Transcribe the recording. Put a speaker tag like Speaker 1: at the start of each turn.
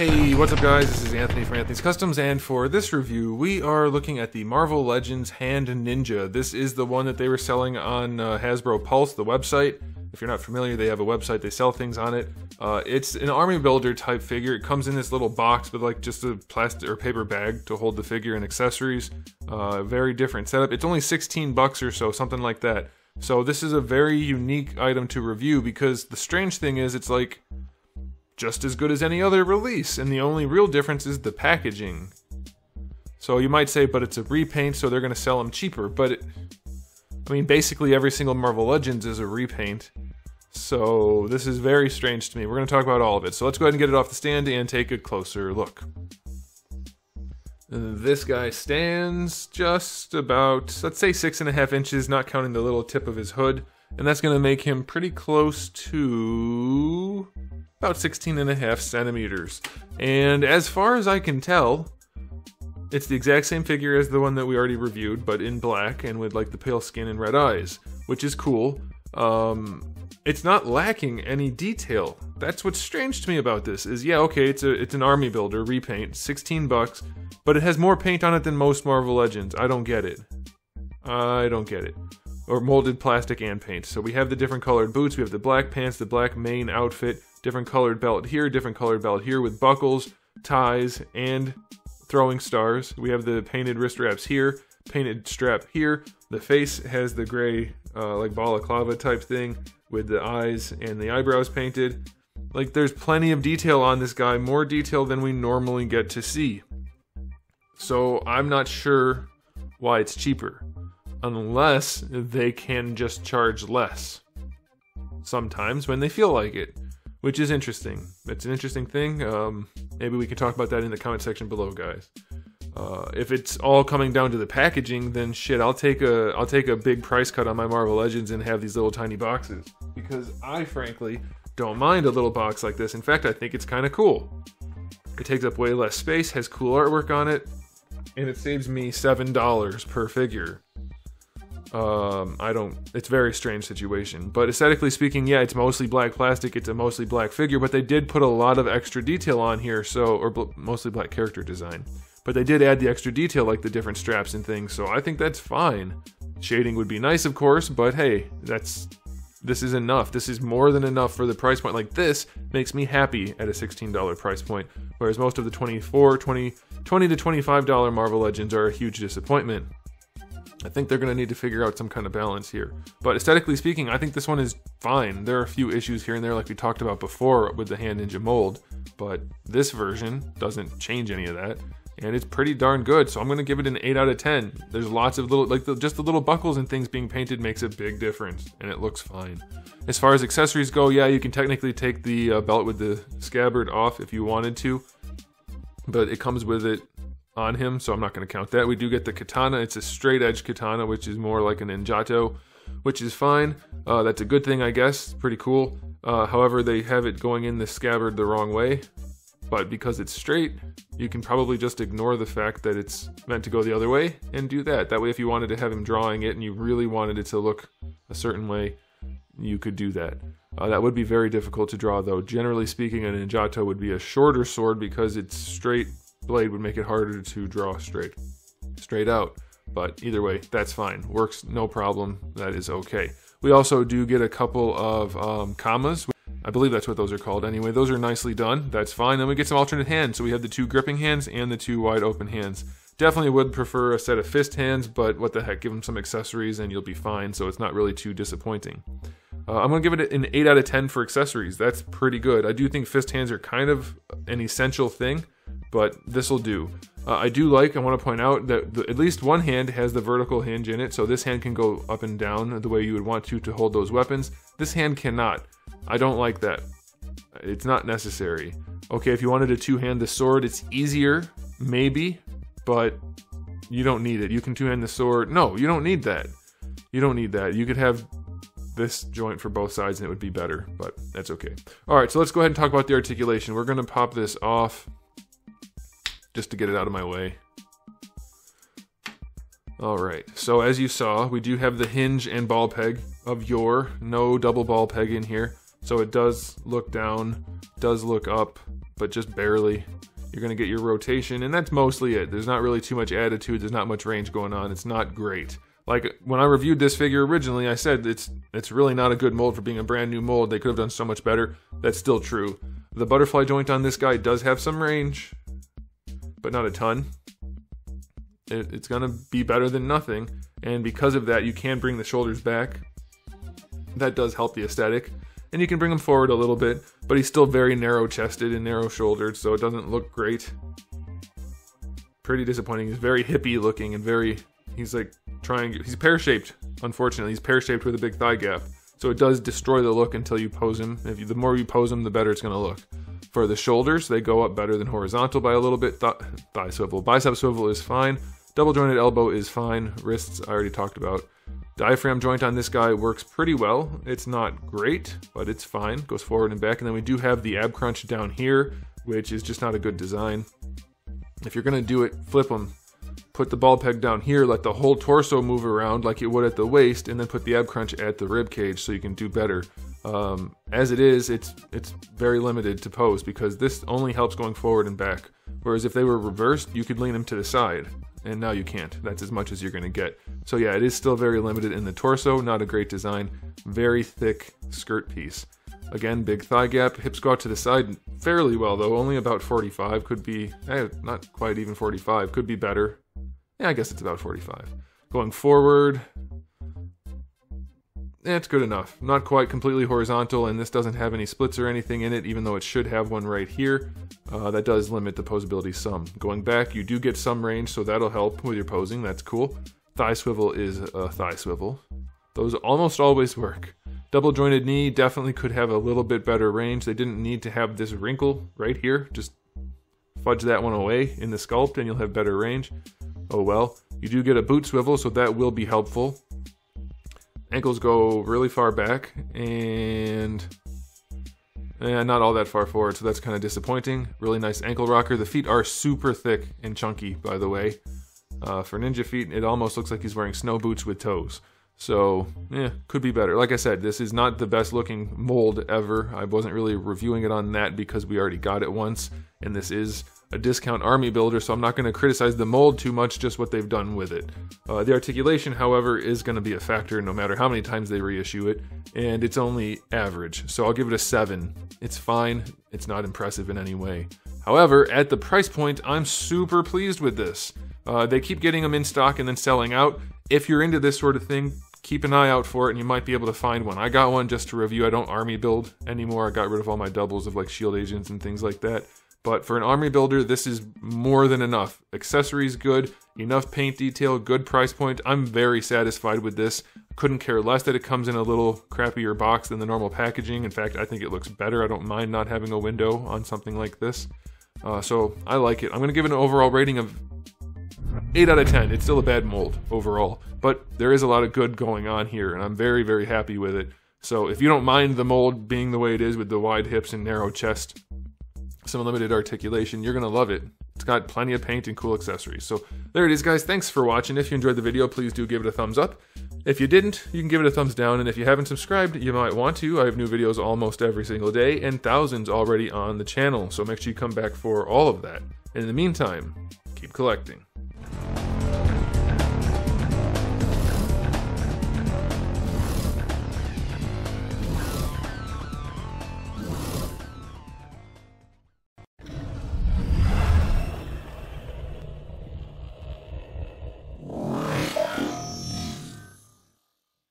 Speaker 1: Hey, what's up guys? This is Anthony from Anthony's Customs, and for this review, we are looking at the Marvel Legends Hand Ninja. This is the one that they were selling on Hasbro Pulse, the website. If you're not familiar, they have a website, they sell things on it. It's an army builder type figure. It comes in this little box with like just a plastic or paper bag to hold the figure and accessories. Very different setup. It's only 16 bucks or so, something like that. So this is a very unique item to review because the strange thing is it's like just as good as any other release, and the only real difference is the packaging. So you might say, but it's a repaint, so they're going to sell them cheaper. But I mean, basically every single Marvel Legends is a repaint. So this is very strange to me. We're going to talk about all of it. So let's go ahead and get it off the stand and take a closer look. This guy stands just about, let's say 6.5 inches, not counting the little tip of his hood. And that's going to make him pretty close to about 16.5 centimeters. And as far as I can tell, it's the exact same figure as the one that we already reviewed, but in black and with like the pale skin and red eyes, which is cool. It's not lacking any detail. That's what's strange to me about this is, yeah, okay, it's an army builder repaint, 16 bucks, but it has more paint on it than most Marvel Legends. I don't get it. I don't get it. Or molded plastic and paint. So we have the different colored boots, we have the black pants, the black main outfit, different colored belt here, different colored belt here with buckles, ties, and throwing stars. We have the painted wrist wraps here, painted strap here. The face has the gray, like balaclava type thing with the eyes and the eyebrows painted. Like, there's plenty of detail on this guy, more detail than we normally get to see. So I'm not sure why it's cheaper, unless they can just charge less sometimes when they feel like it, which is interesting. It's an interesting thing. Maybe we can talk about that in the comment section below, guys. If it's all coming down to the packaging, then shit, I'll take a big price cut on my Marvel Legends and have these little tiny boxes, because I frankly don't mind a little box like this. In fact, I think it's kind of cool. It takes up way less space, has cool artwork on it, and it saves me $7 per figure. It's a very strange situation, but aesthetically speaking, yeah, it's mostly black plastic, it's a mostly black figure, but they did put a lot of extra detail on here, mostly black character design, but they did add the extra detail like the different straps and things, so I think that's fine. Shading would be nice, of course, but hey, this is enough. This is more than enough for the price point. Like, this makes me happy at a $16 price point, whereas most of the $20 to $25 Marvel Legends are a huge disappointment. I think they're going to need to figure out some kind of balance here. But aesthetically speaking, I think this one is fine. There are a few issues here and there like we talked about before with the Hand Ninja mold, but this version doesn't change any of that. And it's pretty darn good, so I'm going to give it an 8 out of 10. There's lots of little, like just the little buckles and things being painted makes a big difference, and it looks fine. As far as accessories go, yeah, you can technically take the belt with the scabbard off if you wanted to, but it comes with it on him, so I'm not going to count that. We do get the katana. It's a straight edge katana, which is more like an Ninjato, which is fine. That's a good thing, I guess. Pretty cool. However, they have it going in the scabbard the wrong way, but because it's straight, you can probably just ignore the fact that it's meant to go the other way and do that. That way, if you wanted to have him drawing it and you really wanted it to look a certain way, you could do that. That would be very difficult to draw, though. Generally speaking, a Ninjato would be a shorter sword because its straight blade would make it harder to draw straight out. But either way, that's fine. Works, no problem. That is okay. We also do get a couple of commas. I believe that's what those are called. Anyway, those are nicely done. That's fine. Then we get some alternate hands. So we have the 2 gripping hands and the 2 wide open hands. Definitely would prefer a set of fist hands, but what the heck, give them some accessories and you'll be fine, so it's not really too disappointing. I'm going to give it an 8 out of 10 for accessories. That's pretty good. I do think fist hands are kind of an essential thing, but this will do. I want to point out that at least one hand has the vertical hinge in it, so this hand can go up and down the way you would want to hold those weapons. This hand cannot. I don't like that. It's not necessary. Okay, if you wanted to two-hand the sword, it's easier, maybe, but you don't need it. You can two-hand the sword. No, you don't need that. You don't need that. You could have this joint for both sides and it would be better, but that's okay. Alright, so let's go ahead and talk about the articulation. We're going to pop this off just to get it out of my way. Alright, so as you saw, we do have the hinge and ball peg of yore. No double ball peg in here. So it does look down, does look up, but just barely. You're going to get your rotation, and that's mostly it. There's not really too much attitude. There's not much range going on. It's not great. Like, when I reviewed this figure originally, I said it's really not a good mold for being a brand new mold. They could have done so much better. That's still true. The butterfly joint on this guy does have some range, but not a ton. It's going to be better than nothing, and because of that, you can bring the shoulders back. That does help the aesthetic, and you can bring him forward a little bit, but he's still very narrow-chested and narrow-shouldered, so it doesn't look great. Pretty disappointing. He's very hippie-looking and very... He's like he's pear-shaped, unfortunately. He's pear-shaped with a big thigh gap, so it does destroy the look until you pose him. The more you pose him, the better it's going to look. For the shoulders, they go up better than horizontal by a little bit. Thigh swivel. Bicep swivel is fine. Double jointed elbow is fine. Wrists, I already talked about. Diaphragm joint on this guy works pretty well. It's not great, but it's fine. Goes forward and back. And then we do have the ab crunch down here, which is just not a good design. If you're going to do it, flip them. Put the ball peg down here, let the whole torso move around like it would at the waist, and then put the ab crunch at the rib cage so you can do better. As it is, it's very limited to pose because this only helps going forward and back. Whereas if they were reversed, you could lean them to the side. And now you can't. That's as much as you're going to get. So yeah, it is still very limited in the torso. Not a great design. Very thick skirt piece. Again, big thigh gap. Hips go out to the side fairly well, though. Only about 45. Could be, not quite even 45. Could be better. Yeah, I guess it's about 45. Going forward, it's good enough. Not quite completely horizontal, and this doesn't have any splits or anything in it, even though it should have one right here. That does limit the posability some. Going back, you do get some range, so that'll help with your posing. That's cool. Thigh swivel is a thigh swivel. Those almost always work. Double jointed knee definitely could have a little bit better range. They didn't need to have this wrinkle right here. Just fudge that one away in the sculpt and you'll have better range. Oh well. You do get a boot swivel, so that will be helpful. Ankles go really far back and not all that far forward, so that's kind of disappointing. Really nice ankle rocker. The feet are super thick and chunky, by the way. For ninja feet, it almost looks like he's wearing snow boots with toes. So, could be better. Like I said, this is not the best looking mold ever. I wasn't really reviewing it on that because we already got it once, and this is a discount army builder, so I'm not going to criticize the mold too much, just what they've done with it. The articulation, however, is going to be a factor no matter how many times they reissue it, and it's only average, so I'll give it a 7. It's fine. It's not impressive in any way. However, at the price point, I'm super pleased with this. They keep getting them in stock and then selling out. If you're into this sort of thing, keep an eye out for it and you might be able to find one. I got one just to review. I don't army build anymore. I got rid of all my doubles of like shield agents and things like that. But for an army builder, this is more than enough. Accessories good, enough paint detail, good price point. I'm very satisfied with this. Couldn't care less that it comes in a little crappier box than the normal packaging. In fact, I think it looks better. I don't mind not having a window on something like this. So I like it. I'm going to give it an overall rating of 8 out of 10. It's still a bad mold overall, but there is a lot of good going on here, and I'm very, very happy with it. So if you don't mind the mold being the way it is with the wide hips and narrow chest, some limited articulation, you're going to love it. It's got plenty of paint and cool accessories. So there it is, guys. Thanks for watching. If you enjoyed the video, please do give it a thumbs up. If you didn't, you can give it a thumbs down, and if you haven't subscribed, you might want to. I have new videos almost every single day, and thousands already on the channel, so make sure you come back for all of that. And in the meantime, keep collecting.